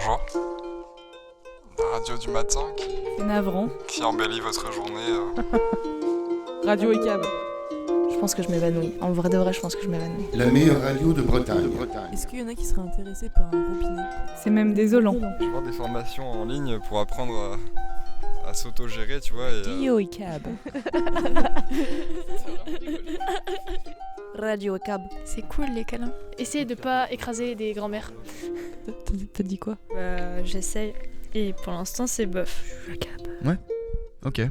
Bonjour. La radio du matin C'est navrant. qui embellit votre journée. Radio et cab. Je pense que je m'évanouis. En vrai de vrai, je pense que je m'évanouis. La meilleure radio de Bretagne. Est-ce qu'il y en a qui seraient intéressés par un robinet? C'est même désolant. Je vois des formations en ligne pour apprendre à s'autogérer, tu vois. Et, Radio et cab. Radio et cab. C'est cool les câlins. Essayez de pas écraser des grands-mères. T'as dit quoi? J'essaye. Et pour l'instant c'est bof. Je suis cab. Ok.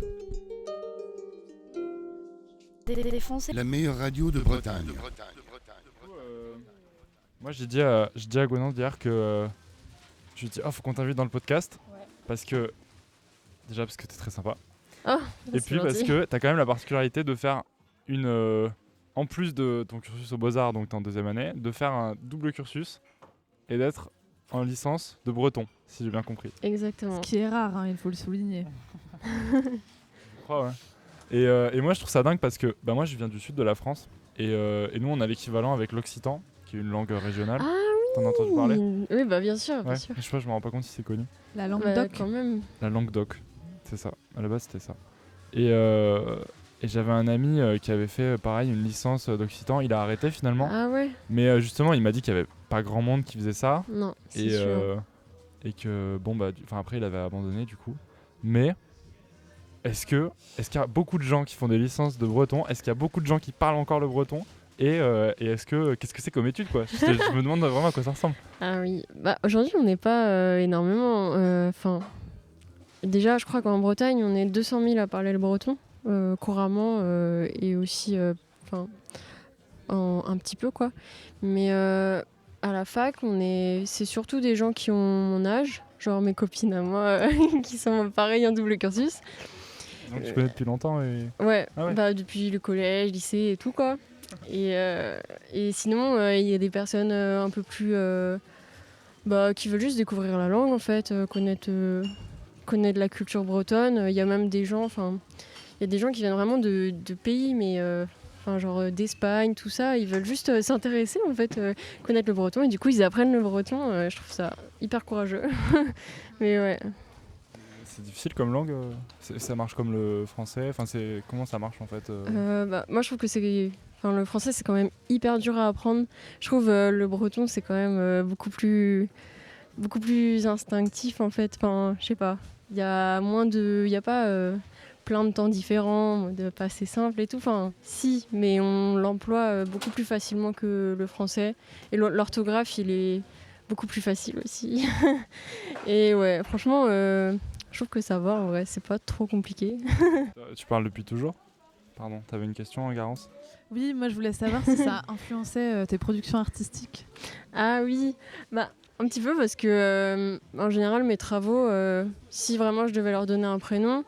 Défoncé. La meilleure radio de Bretagne. Moi j'ai dit à Gwenan d'hier que je lui ai dit faut qu'on t'invite dans le podcast parce que déjà parce que t'es très sympa et puis parce que t'as quand même la particularité de faire une en plus de ton cursus aux Beaux-Arts, donc t'es en deuxième année, de faire un double cursus et d'être en licence de breton, si j'ai bien compris. Exactement. Ce qui est rare, il faut le souligner. Je crois, ouais. Et moi je trouve ça dingue parce que moi je viens du sud de la France et nous on a l'équivalent avec l'occitan qui est une langue régionale. Ah oui. T'en as entendu parler? Oui, bah bien sûr, bien Ouais, sûr. je sais pas, je me rends pas compte si c'est connu. La langue Bah, doc. quand même. La langue doc, c'est ça. À la base, c'était ça. Et j'avais un ami qui avait fait pareil une licence d'occitan. Il a arrêté finalement. Ah ouais. Mais justement, il m'a dit qu'il y avait pas grand monde qui faisait ça. Non, c'est Et, sûr. et que après, il avait abandonné du coup. Mais est-ce qu'il y a beaucoup de gens qui font des licences de breton? Est-ce qu'il y a beaucoup de gens qui parlent encore le breton? Et qu'est-ce que c'est comme étude quoi? Je me demande vraiment à quoi ça ressemble. Ah oui. Bah aujourd'hui, on n'est pas énormément. Enfin, déjà, je crois qu'en Bretagne, on est 200 000 à parler le breton couramment et aussi, un petit peu quoi. Mais à la fac, c'est surtout des gens qui ont mon âge, genre mes copines à moi, qui sont pareil en double cursus. Donc tu connais depuis longtemps et... Ouais, Ah ouais. bah depuis le collège, lycée et tout quoi. Et sinon, il y a des personnes un peu plus qui veulent juste découvrir la langue en fait, connaître la culture bretonne. Il y a même des gens, il y a des gens qui viennent vraiment de pays, mais genre d'Espagne, tout ça. Ils veulent juste s'intéresser en fait, connaître le breton et du coup ils apprennent le breton. Je trouve ça hyper courageux. Mais ouais. C'est difficile comme langue, ça marche comme le français, comment ça marche en fait Moi je trouve que le français c'est quand même hyper dur à apprendre. Je trouve le breton c'est quand même beaucoup plus instinctif en fait. Enfin, je sais pas. Il y a pas plein de temps différents, de passé simple et tout. Enfin, si, mais on l'emploie beaucoup plus facilement que le français. Et l'orthographe il est beaucoup plus facile aussi. Et ouais, franchement. Je trouve que ça va, en vrai, c'est pas trop compliqué. Tu parles depuis toujours? Pardon, t'avais une question, Garance? Oui, moi je voulais savoir si ça a influencé tes productions artistiques. Ah oui, un petit peu parce que en général mes travaux, si vraiment je devais leur donner un prénom,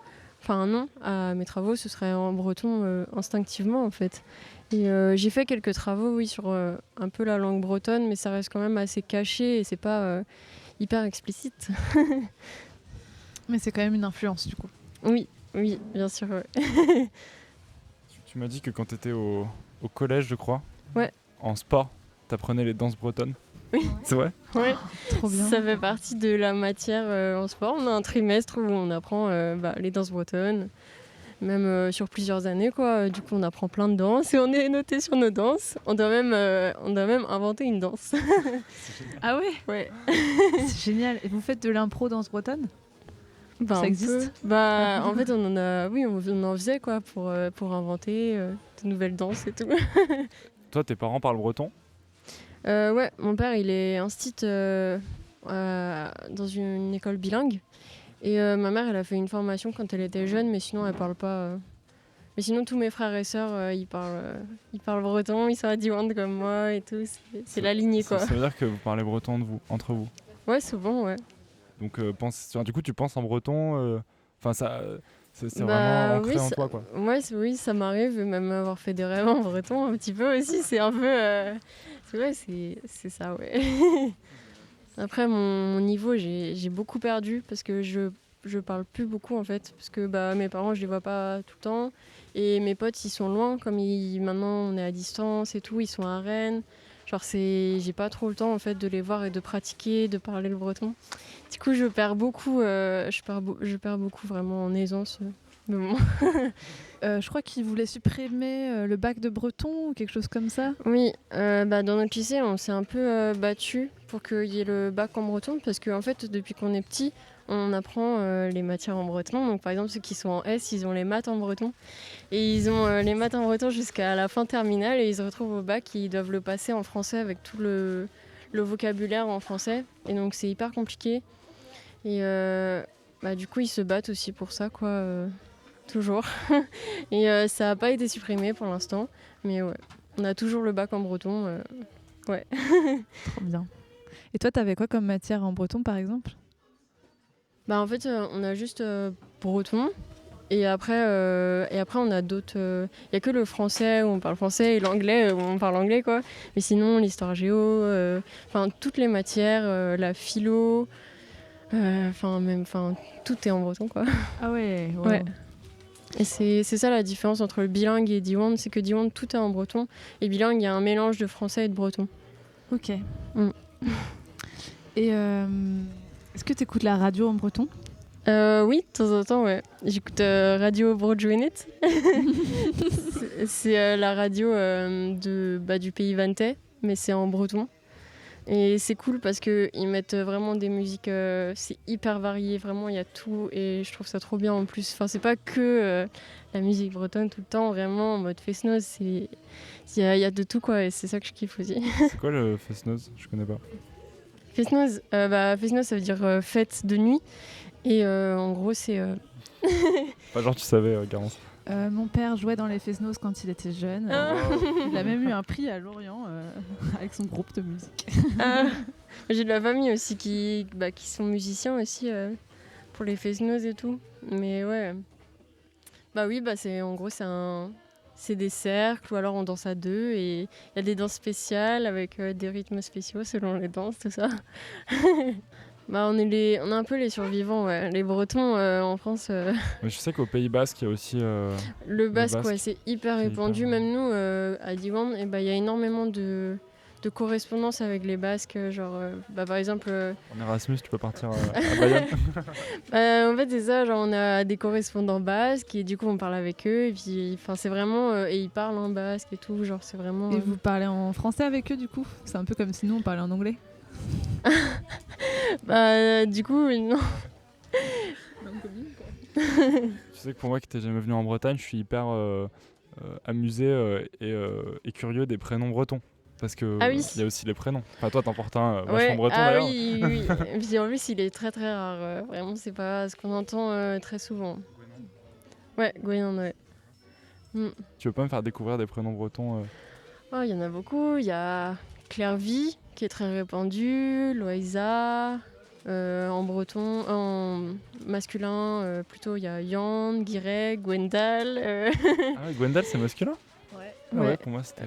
un nom à mes travaux, ce serait en breton instinctivement en fait. Et j'ai fait quelques travaux, oui, sur un peu la langue bretonne, mais ça reste quand même assez caché et c'est pas hyper explicite. Mais c'est quand même une influence du coup. Oui, bien sûr. Ouais. Tu m'as dit que quand t'étais au collège, je crois, Ouais. en sport, t'apprenais les danses bretonnes. Oui. C'est vrai? Ouais. Trop bien. Ça fait partie de la matière en sport. On a un trimestre où on apprend les danses bretonnes, même sur plusieurs années quoi. Du coup, on apprend plein de danses et on est noté sur nos danses. On doit même inventer une danse. Ah ouais? Ouais. C'est génial. Et vous faites de l'impro danse bretonne? Ça Un existe? peu. En fait, on en faisait quoi pour inventer de nouvelles danses et tout. Toi, tes parents parlent breton? Ouais, mon père, il est instit dans une école bilingue. Et ma mère, elle a fait une formation quand elle était jeune, mais sinon, elle parle pas. Mais sinon, tous mes frères et sœurs, ils parlent breton, ils sont à Diwan comme moi et tout. C'est la lignée, quoi. Ça veut dire que vous parlez breton entre vous? Ouais, souvent, ouais. Donc, du coup, tu penses en breton c'est vraiment ancré en toi, quoi. Oui, ça m'arrive, même avoir fait des rêves en breton un petit peu aussi. C'est un peu... c'est ça, ouais. Après, mon niveau, j'ai beaucoup perdu parce que je parle plus beaucoup, en fait. Parce que mes parents, je les vois pas tout le temps. Et mes potes, ils sont loin. Maintenant, on est à distance et tout. Ils sont à Rennes. Genre, j'ai pas trop le temps en fait de les voir et de pratiquer, de parler le breton. Du coup, je perds beaucoup, je perds beaucoup vraiment en aisance. Mais bon. Je crois qu'ils voulaient supprimer le bac de breton ou quelque chose comme ça. Oui, dans notre lycée, on s'est un peu battu pour qu'il y ait le bac en breton parce qu'en fait, depuis qu'on est petit, on apprend les matières en breton. Donc, par exemple, ceux qui sont en S, ils ont les maths en breton. Et ils ont les maths en breton jusqu'à la fin terminale et ils se retrouvent au bac et ils doivent le passer en français avec tout le vocabulaire en français. Et donc, c'est hyper compliqué. Et du coup, ils se battent aussi pour ça, quoi. Toujours. Et ça n'a pas été supprimé pour l'instant. Mais ouais, on a toujours le bac en breton. Ouais. Trop bien. Et toi, t'avais quoi comme matière en breton, par exemple ? En fait, on a juste breton. Et après, on a d'autres... Il n'y a que le français où on parle français et l'anglais où on parle anglais, quoi. Mais sinon, l'histoire géo, toutes les matières, la philo... tout est en breton, quoi. Ah ouais, wow. Ouais. Et c'est ça la différence entre le bilingue et Diwan, c'est que Diwan, tout est en breton. Et bilingue, il y a un mélange de français et de breton. Ok. Et est-ce que tu écoutes la radio en breton ? Oui, de temps en temps, ouais. J'écoute Radio Broadjoenet. C'est la radio du pays Vantais, mais c'est en breton. Et c'est cool parce qu'ils mettent vraiment des musiques, c'est hyper varié, vraiment il y a tout et je trouve ça trop bien en plus. Enfin, c'est pas que la musique bretonne tout le temps, vraiment en mode fest-noz, il y a de tout, quoi, et c'est ça que je kiffe aussi. C'est quoi le fest-noz ? Je connais pas. Fest-noz, fest-noz ça veut dire fête de nuit et en gros c'est... Pas genre tu savais, Garance. Mon père jouait dans les Fesnos quand il était jeune. Il a même eu un prix à Lorient avec son groupe de musique. J'ai de la famille aussi qui sont musiciens aussi pour les Fesnos et tout. Mais ouais. En gros c'est des cercles ou alors on danse à deux et il y a des danses spéciales avec des rythmes spéciaux selon les danses, tout ça. On est un peu les survivants, ouais. Les Bretons en France. Mais je sais qu'au Pays Basque, il y a aussi. Le basque, ouais, c'est hyper répandu. Même nous, à Diwan, il y a énormément de correspondance avec les Basques. Genre, par exemple. En Erasmus, tu peux partir à Bayonne. En fait, c'est ça. Genre, on a des correspondants basques et du coup, on parle avec eux. Et puis, c'est vraiment. Et ils parlent en basque et tout. Genre, c'est vraiment. Et vous parlez en français avec eux, du coup ? C'est un peu comme si nous, on parlait en anglais. Du coup, non. Tu sais que pour moi qui n'étais jamais venu en Bretagne, je suis hyper amusé et curieux des prénoms bretons. Parce que il y a aussi les prénoms. Enfin, toi, t'en portes un vachement breton d'ailleurs. Oui. Et puis en plus, il est très très rare. Vraiment, c'est pas ce qu'on entend très souvent. Ouais, Gwenan, ouais. Tu veux pas me faire découvrir des prénoms bretons Il y en a beaucoup. Il y a Clairvy, qui est très répandue, Loïsa, en breton, en masculin, plutôt il y a Yann, Guirec, Gwendal. Ah ouais, Gwendal c'est masculin ? Ouais. Ah ouais, pour moi c'était...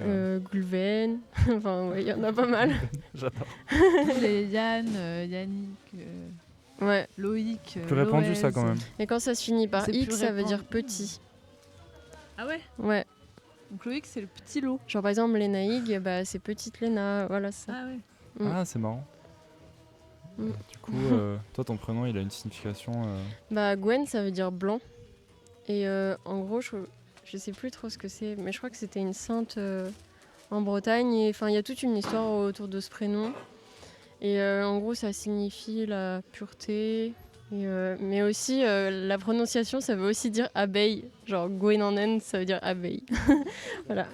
Goulven, enfin ouais, il y en a pas mal. J'adore. Les Yann, Yannick, ouais. Loïc, plus répandu Loès. Ça quand même. Et quand ça se finit par C'est X, plus ça veut répandu. dire petit. Ah ouais ? Ouais. Donc Loïc, c'est le petit lot. Genre par exemple Lénaïg, c'est petite Léna, voilà ça. Ah ouais. Ah c'est marrant. Mm. Du coup, toi ton prénom il a une signification... Gwen ça veut dire blanc. Et en gros, je sais plus trop ce que c'est, mais je crois que c'était une sainte en Bretagne. Et il y a toute une histoire autour de ce prénom. Et en gros, ça signifie la pureté. Et, mais aussi, la prononciation, ça veut aussi dire abeille. Genre, Gwenanen, ça veut dire abeille. Voilà.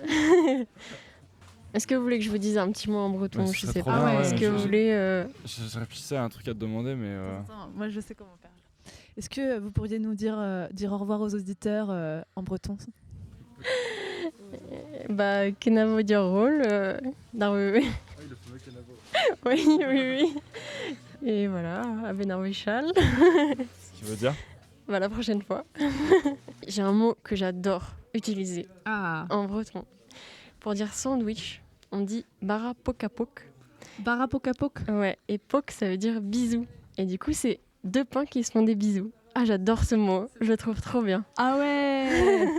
Est-ce que vous voulez que je vous dise un petit mot en breton ? Ouais, Je ce sais serait pas. trop bien, Est-ce ouais. que vous voulez... Je réfléchissais à un truc à te demander, mais... Attends, moi, je sais comment faire. Est-ce que vous pourriez nous dire au revoir aux auditeurs en breton ? Kenavo dire rôle. Oui. Oui. Et voilà, Abenarwichal. Ce qui veut dire La prochaine fois. J'ai un mot que j'adore utiliser en breton. Pour dire sandwich, on dit bara pokapok. Bara pokapok. Ouais, et pok ça veut dire bisous. Et du coup, c'est deux pains qui se font des bisous. Ah, j'adore ce mot, je le trouve trop bien. Ah ouais.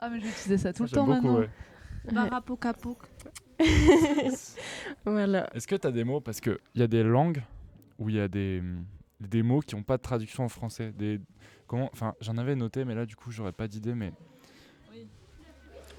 Ah mais je vais utiliser ça tout le temps beaucoup, maintenant. ouais. Bara pokapok. Voilà. Est-ce que tu as des mots, parce qu'il y a des langues où il y a des mots qui n'ont pas de traduction en français. Enfin, j'en avais noté, mais là, du coup, j'aurais pas d'idée, mais...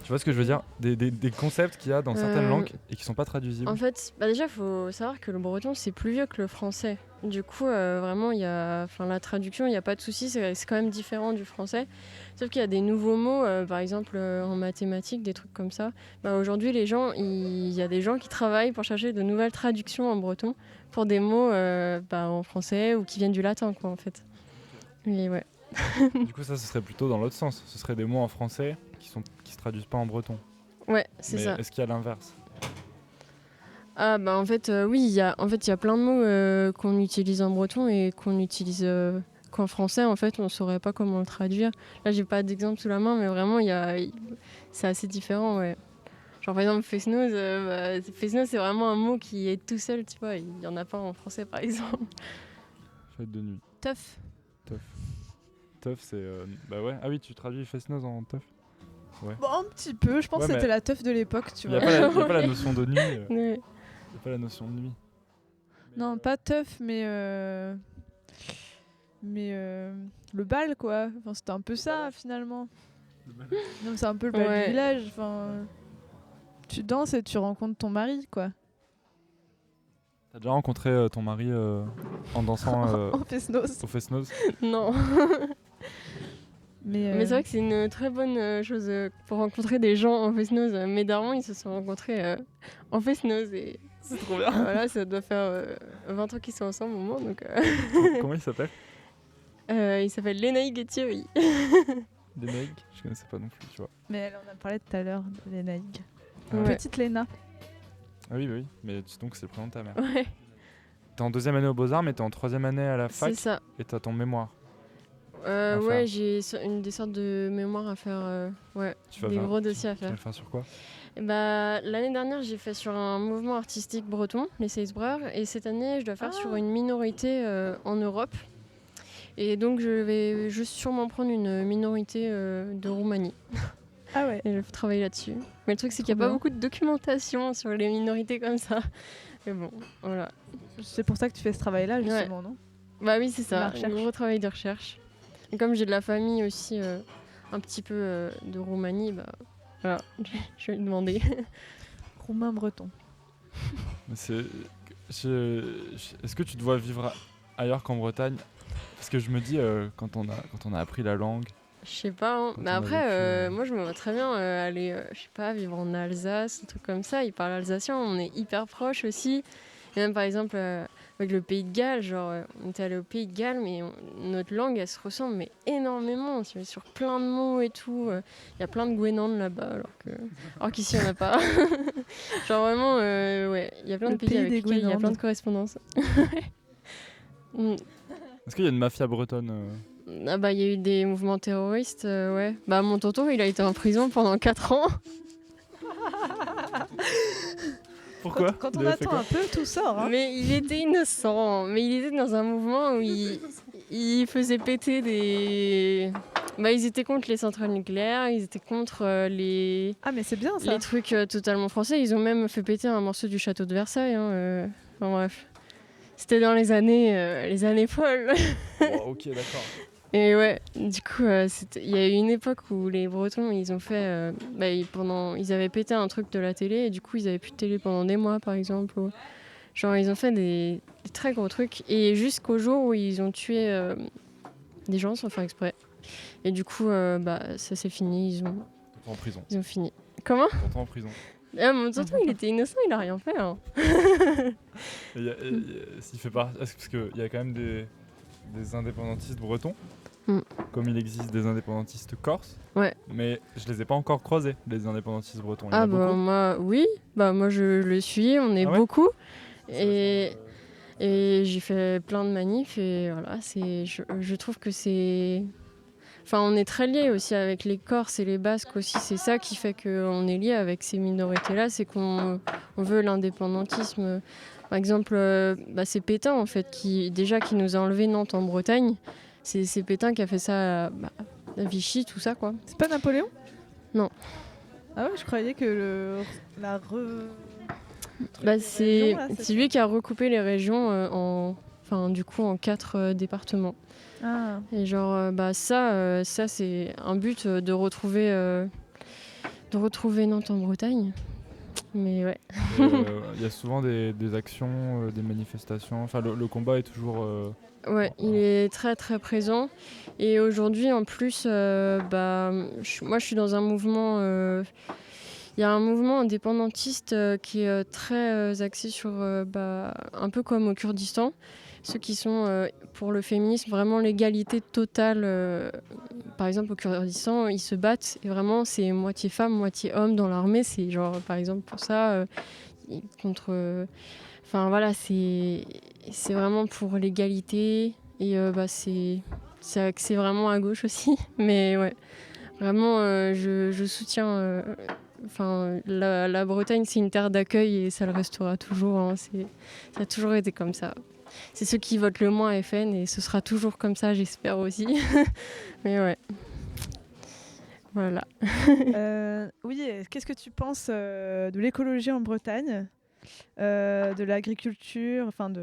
Tu vois ce que je veux dire ? Des concepts qu'il y a dans certaines langues et qui sont pas traduisibles. En fait, déjà, il faut savoir que le breton, c'est plus vieux que le français. Du coup, vraiment, la traduction, il n'y a pas de souci, c'est quand même différent du français. Sauf qu'il y a des nouveaux mots, par exemple en mathématiques, des trucs comme ça. Aujourd'hui, il y a des gens qui travaillent pour chercher de nouvelles traductions en breton pour des mots en français ou qui viennent du latin, quoi, en fait. Et ouais. Du coup, ça, ce serait plutôt dans l'autre sens. Ce serait des mots en français qui se traduisent pas en breton. Ouais, c'est ça. Est-ce qu'il y a l'inverse ? En fait, oui, il y a plein de mots qu'on utilise en breton et qu'on utilise qu'en français. En fait, on saurait pas comment le traduire. Là, j'ai pas d'exemple sous la main, mais vraiment, c'est assez différent, ouais. Genre, par exemple, fesnose, fesnose, c'est vraiment un mot qui est tout seul, tu vois. Il y en a pas en français, par exemple. Fête de nuit. Teuf. Teuf, c'est... ouais. Ah oui, tu traduis fesnose en teuf ? Ouais. Bon, un petit peu, je pense que c'était la teuf de l'époque, tu vois. Il n'y a pas la notion de nuit. Il n'y a pas la notion de nuit. Non, pas teuf, mais le bal, quoi. Enfin, c'était un peu ça, finalement. Non, c'est un peu le bal du village. Enfin, tu danses et tu rencontres ton mari, quoi. T'as déjà rencontré ton mari en dansant en fesnose. Au fesnose ? Non. Mais c'est vrai que c'est une très bonne chose pour rencontrer des gens en fesnose. Mes darons, ils se sont rencontrés en fesnose. Et c'est trop bien. Voilà, ça doit faire 20 ans qu'ils sont ensemble au moment. Donc, Comment il s'appelle ? Il s'appelle Lénaïque et Thierry. Lénaïque ? Je connaissais pas non plus, tu vois. Mais elle en a parlé tout à l'heure, de Lénaïque. Ouais. Petite Léna. Ah oui. Mais donc c'est le prénom de ta mère. Ouais. T'es en 2e année aux Beaux-Arts, mais t'es en 3e année à la fac. C'est ça. Et t'as ton mémoire. Ouais, j'ai des sortes de mémoires à faire. Ouais, des gros dossiers à faire. Tu vas le faire sur quoi ? L'année dernière, j'ai fait sur un mouvement artistique breton, les Seisbreurs, et cette année, je dois faire sur une minorité en Europe. Et donc, je vais sûrement prendre une minorité de Roumanie. Ah ouais. Et je vais travailler là-dessus. Mais le truc, c'est qu'il n'y a pas beaucoup de documentation sur les minorités comme ça. Mais bon, voilà. C'est pour ça que tu fais ce travail-là, justement, non ? Bah oui, c'est ça, un gros travail de recherche. Et comme j'ai de la famille aussi, un petit peu de Roumanie, voilà, je vais lui demander. Roumain-breton. Est-ce que tu te vois vivre ailleurs qu'en Bretagne ? Parce que je me dis, quand on a appris la langue... Je sais pas, hein. Mais après, moi je me vois très bien aller, je sais pas, vivre en Alsace, un truc comme ça. Ils parlent alsacien, on est hyper proches aussi. Et même par exemple, avec le Pays de Galles, genre, on était allé au Pays de Galles, mais notre langue, elle se ressemble mais énormément, sur plein de mots et tout. Il y a plein de Gwenandes là-bas, alors qu'ici, il n'y en a pas. Genre vraiment, ouais, il y a plein de pays avec lesquels il y a plein de correspondances. Est-ce qu'il y a une mafia bretonne il y a eu des mouvements terroristes, ouais. Mon tonton, il a été en prison pendant 4 ans. Pourquoi ? Quand on attend un peu, tout sort. Hein. Mais il était innocent. Mais il était dans un mouvement où il faisait péter des... ils étaient contre les centrales nucléaires, ils étaient contre les... Ah mais c'est bien ça. Les trucs totalement français. Ils ont même fait péter un morceau du château de Versailles. Enfin bref. C'était dans les années folles. Oh, ok, d'accord. Et ouais, du coup, il y a eu une époque où les Bretons, ils ont fait... ils avaient pété un truc de la télé et du coup, ils avaient plus de télé pendant des mois, par exemple. Genre, ils ont fait des très gros trucs. Et jusqu'au jour où ils ont tué des gens sans faire exprès. Et du coup, ça s'est fini. Ils ont... En prison. Ils ont fini. Comment ? Pourtant en prison. Mon tonton, il était innocent, il a rien fait. Hein. S'il fait pas... Parce qu'il y a quand même des indépendantistes bretons. Comme il existe des indépendantistes corses. Ouais. Mais je les ai pas encore croisés, les indépendantistes bretons. Il y en a beaucoup. Moi, oui. Moi, je le suis. On est beaucoup. Et j'ai fait plein de manifs. Et voilà, je trouve que c'est... Enfin, on est très liés aussi avec les Corses et les Basques aussi. C'est ça qui fait qu'on est liés avec ces minorités-là. C'est qu'on veut l'indépendantisme. Par exemple, c'est Pétain, en fait, qui nous a enlevé Nantes en Bretagne. C'est Pétain qui a fait ça à Vichy, tout ça, quoi. C'est pas Napoléon ? Non. Ah ouais, je croyais que C'est région, là, lui qui a recoupé les régions en 4 départements. Ah. Et genre, ça c'est un but de retrouver Nantes en Bretagne. Mais ouais. Il y a souvent des actions, des manifestations. Enfin, le combat est toujours. Ouais, il est très très présent. Et aujourd'hui, en plus, moi je suis dans un mouvement. Il y a un mouvement indépendantiste qui est très axé sur, un peu comme au Kurdistan, ceux qui sont pour le féminisme, vraiment l'égalité totale. Par exemple, au Kurdistan, ils se battent et vraiment c'est moitié femme, moitié homme dans l'armée. C'est genre, par exemple, pour ça, contre. Enfin voilà, c'est vraiment pour l'égalité et c'est axé vraiment à gauche aussi. Mais ouais, vraiment, je soutiens. La Bretagne, c'est une terre d'accueil et ça le restera toujours. Hein, ça a toujours été comme ça. C'est ceux qui votent le moins FN et ce sera toujours comme ça, j'espère aussi. Mais ouais. Voilà. Oui, qu'est-ce que tu penses de l'écologie en Bretagne, de l'agriculture, du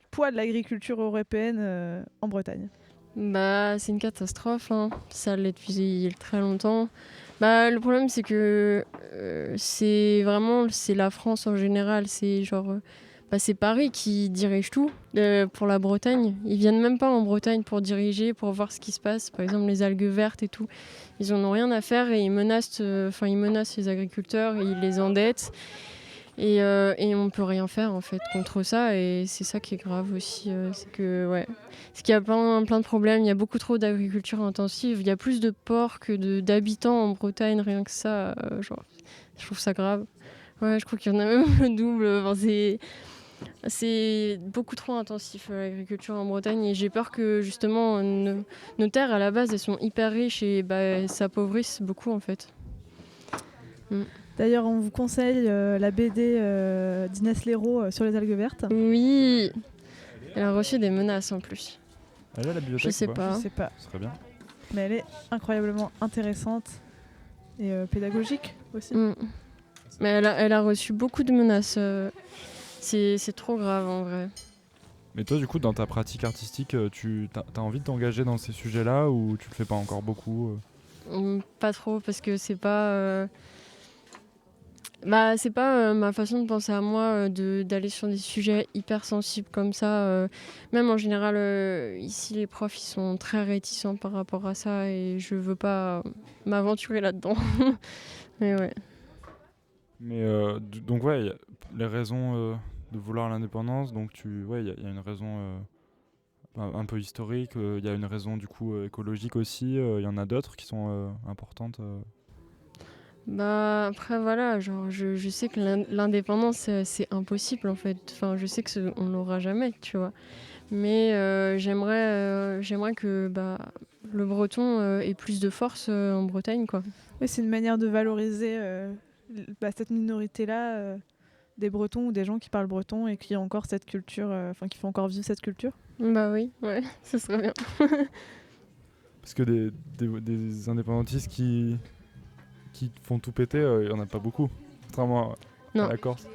poids de l'agriculture européenne en Bretagne? C'est une catastrophe, hein. Ça l'est depuis très longtemps. Le problème, c'est que c'est la France en général. C'est genre, c'est Paris qui dirige tout pour la Bretagne. Ils viennent même pas en Bretagne pour diriger, pour voir ce qui se passe. Par exemple, les algues vertes et tout. Ils en ont rien à faire et ils menacent les agriculteurs et ils les endettent. Et on peut rien faire en fait contre ça et c'est ça qui est grave aussi, c'est qu'il y a plein de problèmes, il y a beaucoup trop d'agriculture intensive, il y a plus de porcs que d'habitants en Bretagne, rien que ça, je trouve ça grave. Ouais, je crois qu'il y en a même le double, c'est beaucoup trop intensif l'agriculture en Bretagne et j'ai peur que justement nos terres à la base elles sont hyper riches et s'appauvrissent beaucoup en fait. D'ailleurs, on vous conseille la BD d'Inès Léraud sur les algues vertes. Oui, elle a reçu des menaces en plus. Elle est à la bibliothèque? Je sais pas. Je sais pas. Ce serait bien. Mais elle est incroyablement intéressante et pédagogique aussi. Mais elle a reçu beaucoup de menaces. C'est trop grave en vrai. Mais toi, du coup, dans ta pratique artistique, tu as envie de t'engager dans ces sujets-là ou tu le fais pas encore beaucoup Pas trop, parce que c'est pas... c'est pas ma façon de penser à moi d'aller sur des sujets hyper sensibles comme ça. Même en général, ici, les profs, ils sont très réticents par rapport à ça et je veux pas m'aventurer là-dedans. Mais ouais. Mais donc ouais, y a les raisons de vouloir l'indépendance, donc il y a une raison un peu historique, il y a une raison du coup écologique aussi, il y en a d'autres qui sont importantes. Après voilà, genre je sais que l'indépendance c'est impossible en fait. Enfin, je sais que on l'aura jamais, tu vois. Mais j'aimerais que le breton ait plus de force en Bretagne, quoi. Oui, c'est une manière de valoriser cette minorité-là des Bretons ou des gens qui parlent breton et qui ont encore cette culture, qui font encore vivre cette culture. Bah oui, ouais, ce serait bien. Parce que des indépendantistes qui font tout péter, il y en a pas beaucoup, contrairement à la Corse.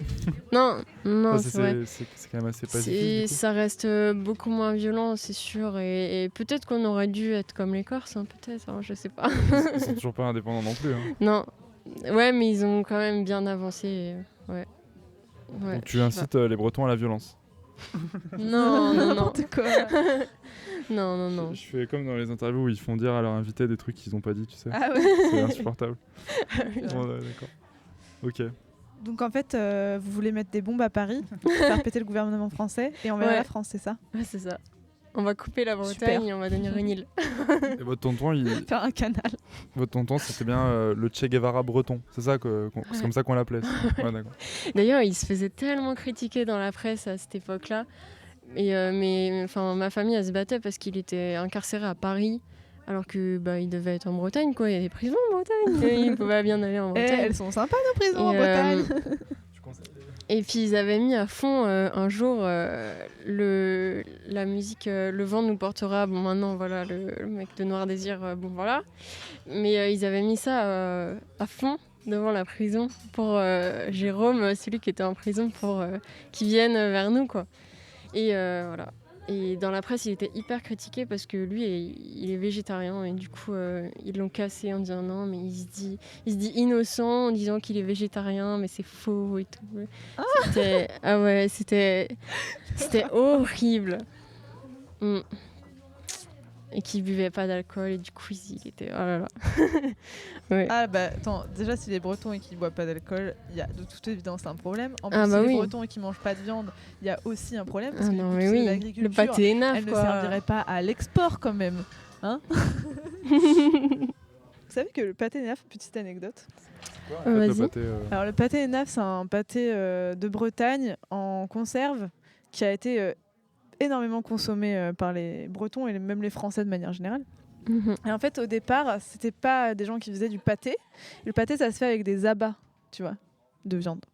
Non, c'est vrai. C'est quand même assez pacifique. Ça reste beaucoup moins violent, c'est sûr. Et peut-être qu'on aurait dû être comme les Corses, hein, peut-être, hein, je sais pas. Ils sont toujours pas indépendants non plus. Hein. Non, ouais, mais ils ont quand même bien avancé. Ouais. Donc tu incites les Bretons à la violence. Non. N'importe quoi. Non. Je fais comme dans les interviews où ils font dire à leurs invités des trucs qu'ils ont pas dit, tu sais. Ah ouais. C'est insupportable. Bon, d'accord. Ok. Donc en fait, vous voulez mettre des bombes à Paris, faire péter le gouvernement français et envers la France, c'est ça? Ouais, c'est ça. On va couper la Bretagne Super. et on va devenir une île. Et votre tonton, faire un canal. Votre tonton, c'était bien le Che Guevara breton. C'est ça c'est comme ça qu'on l'appelait. Ouais, d'accord. D'ailleurs, il se faisait tellement critiquer dans la presse à cette époque-là. Mais ma famille, elle se battait parce qu'il était incarcéré à Paris. Alors que il devait être en Bretagne, quoi. Il y a des prisons en Bretagne. Et il pouvait bien aller en Bretagne. Elles sont sympas nos prisons en Bretagne. Et puis ils avaient mis à fond un jour la musique Le vent nous portera. Bon, maintenant voilà, le mec de Noir Désir, bon voilà. Mais ils avaient mis ça à fond devant la prison pour Jérôme, celui qui était en prison, pour qu'il vienne vers nous, quoi. Et voilà. Et dans la presse, il était hyper critiqué parce que lui, il est végétarien et du coup, ils l'ont cassé en disant non, mais il se dit innocent en disant qu'il est végétarien, mais c'est faux et tout. C'était horrible. Et qu'il buvait pas d'alcool et du coup, il était oh là là. Ouais. Ah bah attends, déjà s'il est breton et qu'il boit pas d'alcool, il y a de toute évidence un problème. En plus, Ah bah s'il oui. est breton et qu'il mange pas de viande, il y a aussi un problème parce Ah que non, du coup, mais c'est oui, l'agriculture, le pâté est neuf, elle ne quoi. servirait pas à l'export quand même, hein. Vous savez que le pâté naf, petite anecdote. En fait, le Vas-y. pâté, Alors le pâté naf, c'est un pâté de Bretagne en conserve qui a été énormément consommé par les Bretons et même les Français de manière générale. Mhm. Et en fait, au départ, c'était pas des gens qui faisaient du pâté. Le pâté, ça se fait avec des abats, tu vois, de viande.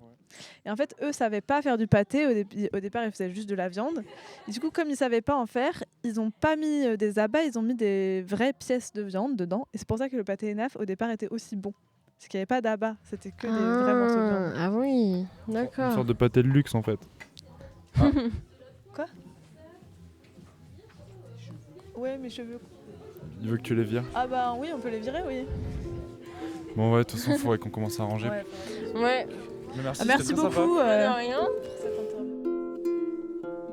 Et en fait, eux savaient pas faire du pâté. Au départ, ils faisaient juste de la viande. Et du coup, comme ils savaient pas en faire, ils ont pas mis des abats, ils ont mis des vraies pièces de viande dedans. Et c'est pour ça que le pâté naf, au départ, était aussi bon. Parce qu'il n'y avait pas d'abat, c'était que des vrais morceaux de viande. Ah oui, une d'accord. sorte de pâté de luxe en fait. Quoi? Ouais, mes cheveux. Il veut que tu les vires. Ah bah oui, on peut les virer, oui. Bon, ouais, de toute façon, il faudrait qu'on commence à ranger. Ouais. Ouais. Mais merci, Ah, merci c'était très sympa. beaucoup De rien. pour cette interview.